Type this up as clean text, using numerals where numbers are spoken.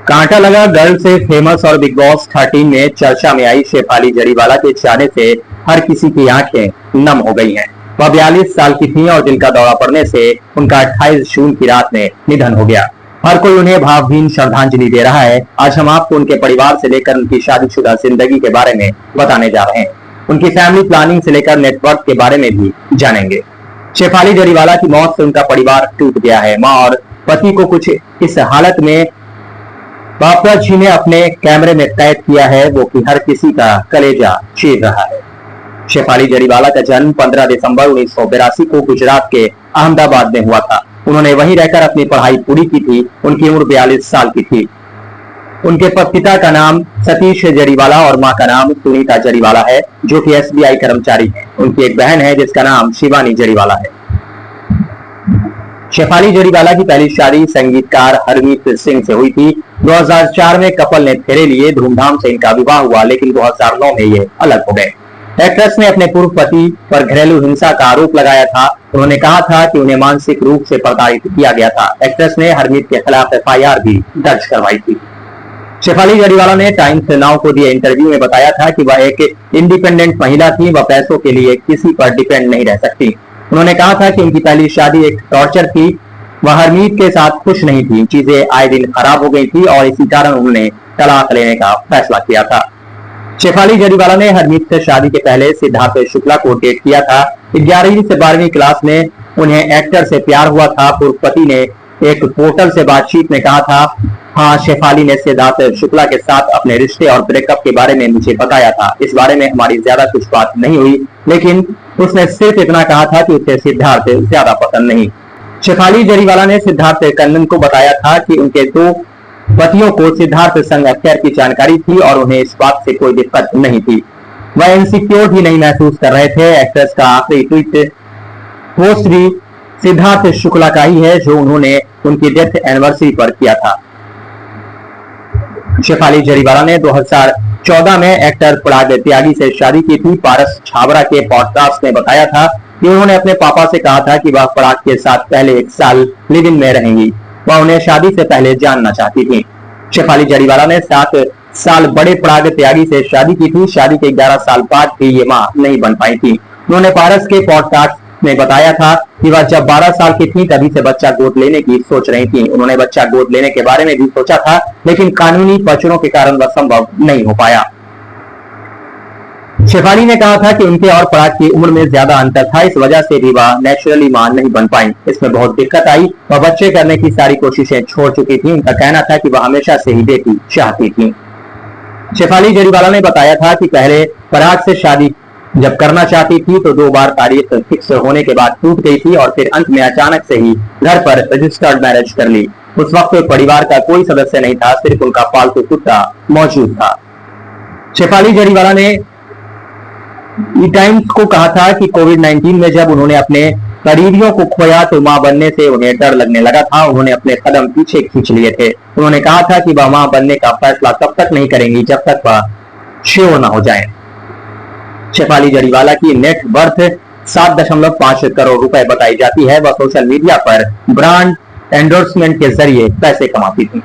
कांटा लगा गर्ल से फेमस और बिग बॉस 13 में चर्चा में आई शेफाली जरीवाला के जाने से हर किसी की आंखें नम हो गई हैं। वह 42 साल की थी और दिल का दौरा पड़ने से उनका 28 जून की रात में निधन हो गया। हर कोई उन्हें भावभीनी श्रद्धांजलि दे रहा है। आज हम आपको उनके परिवार से लेकर उनकी शादीशुदा जिंदगी के बारे में बताने जा रहे हैं। उनकी फैमिली प्लानिंग से लेकर नेटवर्क के बारे में भी जानेंगे। शेफाली जरीवाला की मौत से उनका परिवार टूट गया है। मां और पति को कुछ इस हालत में बापा जी ने अपने कैमरे में कैद किया है वो कि हर किसी का कलेजा चीर रहा है। शेफाली जरीवाला का जन्म 15 दिसंबर 1982 को गुजरात के अहमदाबाद में हुआ था। उन्होंने वहीं रहकर अपनी पढ़ाई पूरी की थी। उनकी उम्र 42 साल की थी। उनके पिता का नाम सतीश जरीवाला और मां का नाम सुनीता जरीवाला है, जो कि SBI कर्मचारी है। उनकी एक बहन है जिसका नाम शिवानी जरीवाला है। शेफाली जरीवाला की पहली शादी संगीतकार हरमीत सिंह से हुई थी। 2004 में कपल ने फेरे लिए, धूमधाम से इनका विवाह हुआ, लेकिन 2009 में ये अलग हो गए। एक्ट्रेस ने अपने पूर्व पति पर घरेलू हिंसा का आरोप लगाया था। उन्होंने कहा था कि उन्हें मानसिक रूप से प्रताड़ित किया गया था। एक्ट्रेस ने हरमीत के खिलाफ FIR भी दर्ज करवाई थी। शेफाली जरीवाला ने टाइम्स नाउ को दिए इंटरव्यू में बताया था कि वह एक इंडिपेंडेंट महिला थी। वह पैसों के लिए किसी पर डिपेंड नहीं रह सकती। उन्होंने कहा था कि उनकी पहली शादी एक टॉर्चर थी। वह हरमीत के साथ खुश नहीं थी। चीजें आए दिन खराब हो गई थी और इसी कारण उन्होंने तलाक लेने का फैसला किया था। शेफाली जरीवाला ने हरमीत से शादी के पहले सिद्धार्थ शुक्ला को डेट किया था। 11वीं से 12वीं क्लास में उन्हें एक्टर से प्यार हुआ था। पूर्व पति ने एक पोर्टल से बातचीत में कहा था, हाँ, शेफाली ने सिद्धार्थ शुक्ला के साथ अपने रिश्ते और ब्रेकअप के बारे में मुझे बताया था। इस बारे में हमारी ज्यादा कुछ बात नहीं हुई, लेकिन उसने सिर्फ इतना कहा था कि उसे सिद्धार्थ ज्यादा पसंद नहीं। शेफाली जरीवाला ने सिद्धार्थ कन्नन को बताया था कि उनके 2 पतियों को सिद्धार्थ संग अफेयर की जानकारी थी और उन्हें इस बात से कोई दिक्कत नहीं थी। वह इनसिक्योर भी नहीं महसूस कर रहे थे। एक्ट्रेस का आखिरी ट्वीट पोस्ट भी सिद्धार्थ शुक्ला का ही है, जो उन्होंने उनकी डेथ एनिवर्सरी पर किया था। शेफाली जरीवाला ने 2014 में एक्टर पराग त्यागी से शादी की थी। पारस छाबरा के पॉडकास्ट में बताया था कि उन्होंने अपने पापा से कहा था कि वह पराग के साथ पहले 1 साल लिव इन में रहेंगी। वह उन्हें शादी से पहले जानना चाहती थी। शेफाली जरीवाला ने 7 साल बड़े पराग त्यागी से शादी की थी। शादी के 11 साल बाद भी ये मां नहीं बन पाई थी। उन्होंने पारस के पॉडकास्ट में बताया था कि वह जब 12 साल की थी तभी से बच्चा गोद लेने की सोच रही थी। उन्होंने बच्चा गोद लेने के बारे में भी सोचा था, लेकिन कानूनी पचड़ों के कारण वह संभव नहीं हो पाया। शेफाली ने कहा था कि उनके और पराग की उम्र में ज्यादा अंतर था, इस वजह से भी वह नेचुरली मां नहीं बन पाई। इसमें बहुत दिक्कत आई। वह बच्चे करने की सारी कोशिशें छोड़ चुकी थी। उनका कहना था कि वह हमेशा से ही बेटी चाहती थी। शेफाली जरीवाला ने बताया था कि पहले पराग से शादी जब करना चाहती थी तो 2 बार तारीख फिक्स होने के बाद टूट गई थी और फिर अंत में अचानक से ही घर पर रजिस्टर्ड मैरिज कर ली। उस वक्त परिवार का कोई सदस्य नहीं था, सिर्फ उनका पालतू कुत्ता मौजूद था। शेफाली जरीवाला ने टाइम्स को कहा था कि कोविड-19 में जब उन्होंने अपने करीबियों को खोया तो मां बनने से उन्हें डर लगने लगा था। उन्होंने अपने कदम पीछे खींच लिए थे। उन्होंने कहा था कि वह मां बनने का फैसला तब तक नहीं करेंगी जब तक वह श्योर न हो जाए। शेफाली जरीवाला की नेट वर्थ 7.5 करोड़ रुपए बताई जाती है। वह सोशल मीडिया पर ब्रांड एंडोर्समेंट के जरिए पैसे कमाती थी।